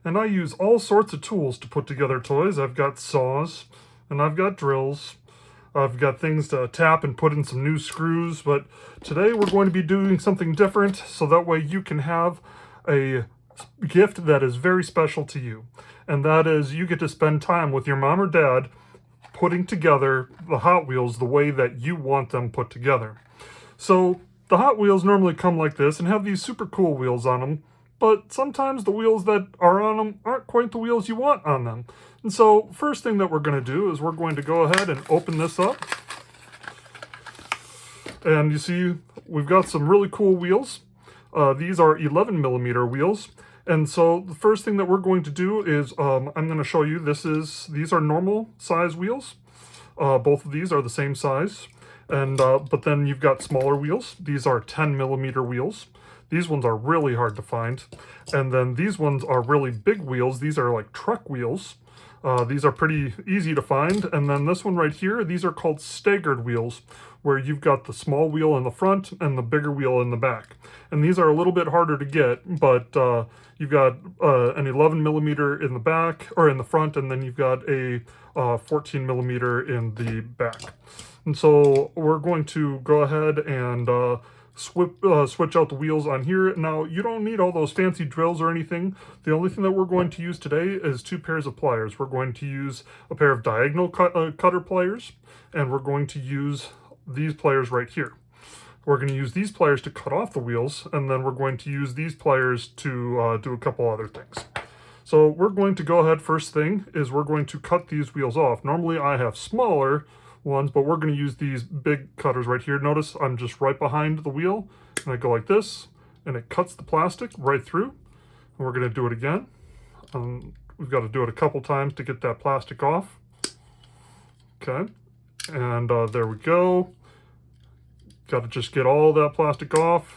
and I use all sorts of tools to put together toys. I've got saws, and I've got drills. I've got things to tap and put in some new screws, but today we're going to be doing something different so that way you can have a gift that is very special to you. And that is you get to spend time with your mom or dad putting together the Hot Wheels the way that you want them put together. So the Hot Wheels normally come like this and have these super cool wheels on them, but sometimes the wheels that are on them aren't quite the wheels you want on them. And so first thing that we're going to do is we're going to go ahead and open this up. And you see we've got some really cool wheels. These are 11 millimeter wheels. And so the first thing that we're going to do is I'm going to show you these are normal size wheels. Both of these are the same size. And but then you've got smaller wheels. These are 10 millimeter wheels. These ones are really hard to find. And then these ones are really big wheels. These are like truck wheels. These are pretty easy to find. And then this one right here, these are called staggered wheels, where you've got the small wheel in the front and the bigger wheel in the back. And these are a little bit harder to get, but you've got an 11 millimeter in the back, or in the front, and then you've got a 14 millimeter in the back. And so we're going to go ahead and switch out the wheels on here. Now, you don't need all those fancy drills or anything. The only thing that we're going to use today is 2 pairs of pliers. We're going to use a pair of diagonal cutter pliers, and we're going to use these pliers right here. We're going to use these pliers to cut off the wheels, and then we're going to use these pliers to do a couple other things. So we're going to go ahead, first thing is we're going to cut these wheels off. Normally I have smaller ones, but we're going to use these big cutters right here. Notice I'm just right behind the wheel, and I go like this, and it cuts the plastic right through. And we're going to do it again. We've got to do it a couple times to get that plastic off. Okay, and there we go. Got to just get all that plastic off.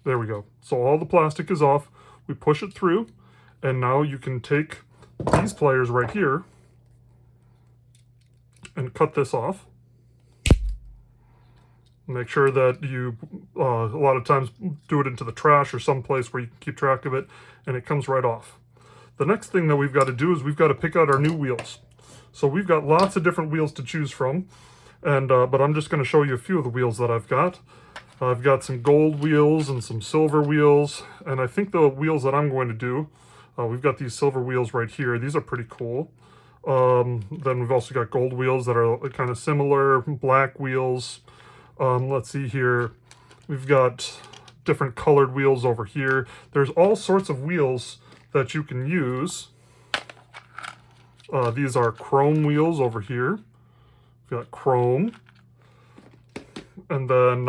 There we go. So all the plastic is off. We push it through, and now you can take these pliers right here and cut this off. Make sure that you, a lot of times, do it into the trash or someplace where you can keep track of it, and it comes right off. The next thing that we've got to do is we've got to pick out our new wheels. So we've got lots of different wheels to choose from, and but I'm just going to show you a few of the wheels that I've got. I've got some gold wheels and some silver wheels, and I think the wheels that I'm going to do, we've got these silver wheels right here. These are pretty cool. Then we've also got gold wheels that are kind of similar, black wheels. Let's see here. We've got different colored wheels over here. There's all sorts of wheels that you can use. These are chrome wheels over here. We've got chrome. And then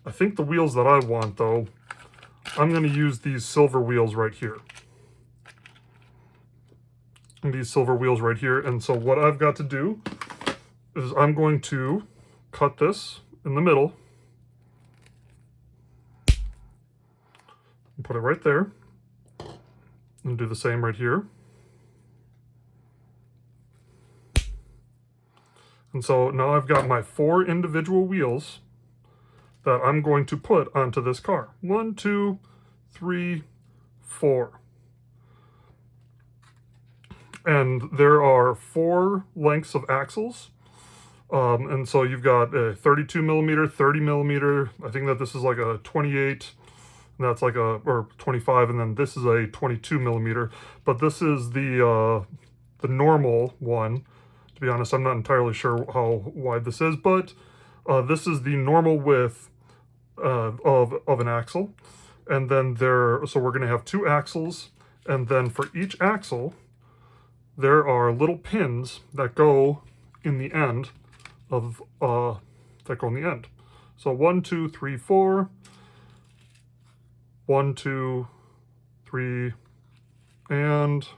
I think the wheels that I want, though, I'm going to use these silver wheels right here. And these silver wheels right here. And so what I've got to do is I'm going to cut this in the middle and put it right there. And do the same right here. And so now I've got my 4 individual wheels that I'm going to put onto this car. 1, 2, 3, 4. And there are 4 lengths of axles. And so you've got a 32 millimeter, 30 millimeter. I think that this is like a 28, and that's like or 25, and then this is a 22 millimeter. But this is the normal one. To be honest, I'm not entirely sure how wide this is, but this is the normal width of an axle. And then so we're going to have 2 axles, and then for each axle, there are little pins that go in the end of So 1, 2, 3, 4. 1, 2, 3, and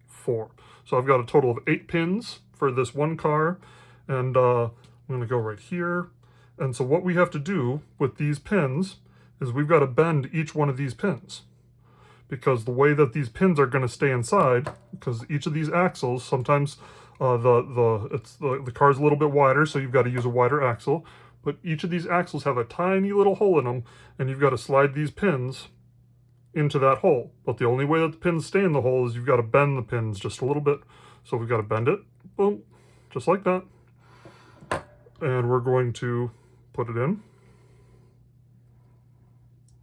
4. So I've got a total of 8 pins for this one car, and I'm going to go right here, And so what we have to do with these pins is we've got to bend each one of these pins, because the way that these pins are going to stay inside, because each of these axles, sometimes the car's a little bit wider, so you've got to use a wider axle, but each of these axles have a tiny little hole in them, and you've got to slide these pins into that hole. But the only way that the pins stay in the hole is you've got to bend the pins just a little bit. So we've got to bend it, boom, just like that. And we're going to put it in.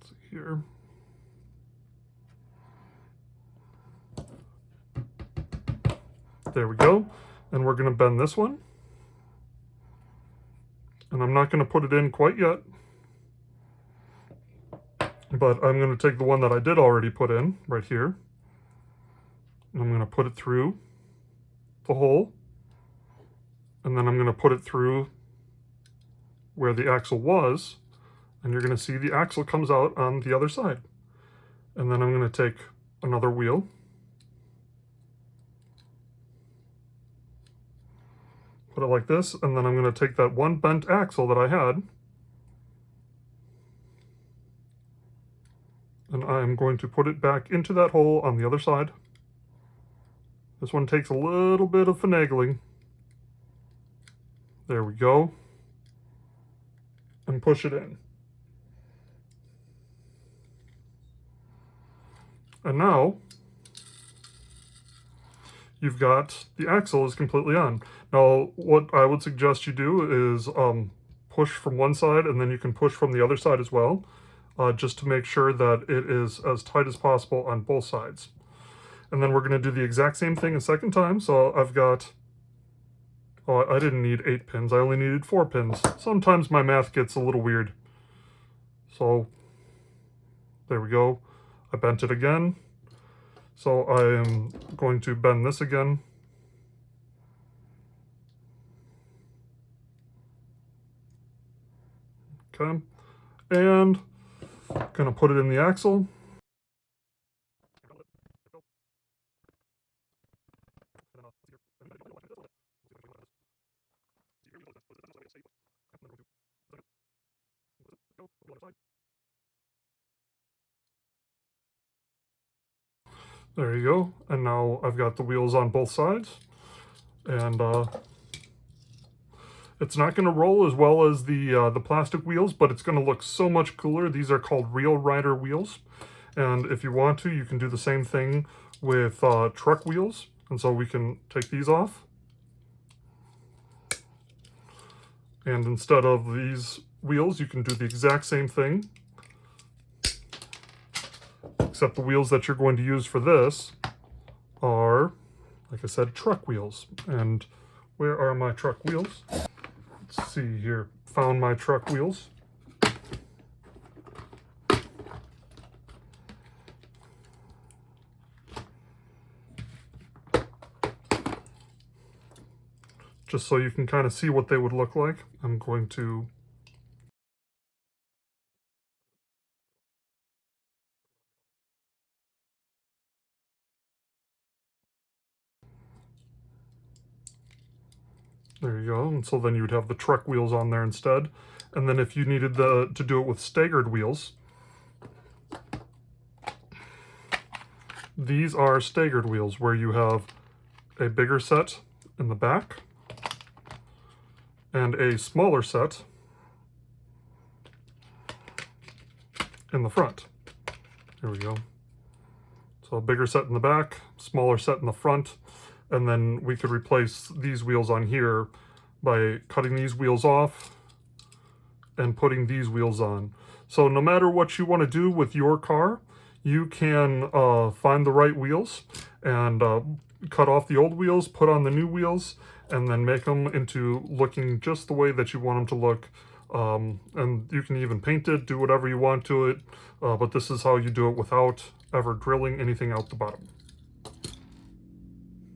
Let's see here. There we go. And we're going to bend this one. And I'm not going to put it in quite yet, but I'm going to take the one that I did already put in right here, and I'm going to put it through the hole, and then I'm going to put it through where the axle was, and you're going to see the axle comes out on the other side. And then I'm going to take another wheel, put it like this, and then I'm going to take that one bent axle that I had, and I'm going to put it back into that hole on the other side. This one takes a little bit of finagling. There we go. And push it in. And now, you've got the axle is completely on. Now, what I would suggest you do is push from one side, and then you can push from the other side as well, just to make sure that it is as tight as possible on both sides. And then we're going to do the exact same thing a second time. So I've got, oh, I didn't need 8 pins. I only needed 4 pins. Sometimes my math gets a little weird. So there we go. I bent it again. So I am going to bend this again. Okay. And gonna put it in the axle. There you go. And now I've got the wheels on both sides, and it's not going to roll as well as the plastic wheels, but it's going to look so much cooler. These are called Real Rider wheels, and if you want to, you can do the same thing with truck wheels. And so we can take these off, and instead of these wheels, you can do the exact same thing, except the wheels that you're going to use for this are, like I said, truck wheels. And where are my truck wheels? Let's see here. Found my truck wheels. Just so you can kind of see what they would look like, I'm going to there you go. And so then you would have the truck wheels on there instead. And then if you needed to do it with staggered wheels, these are staggered wheels where you have a bigger set in the back and a smaller set in the front. Here we go. So a bigger set in the back, smaller set in the front, and then we could replace these wheels on here by cutting these wheels off and putting these wheels on. So no matter what you want to do with your car, you can find the right wheels and cut off the old wheels, put on the new wheels, and then make them into looking just the way that you want them to look. And you can even paint it, do whatever you want to it, but this is how you do it without ever drilling anything out the bottom.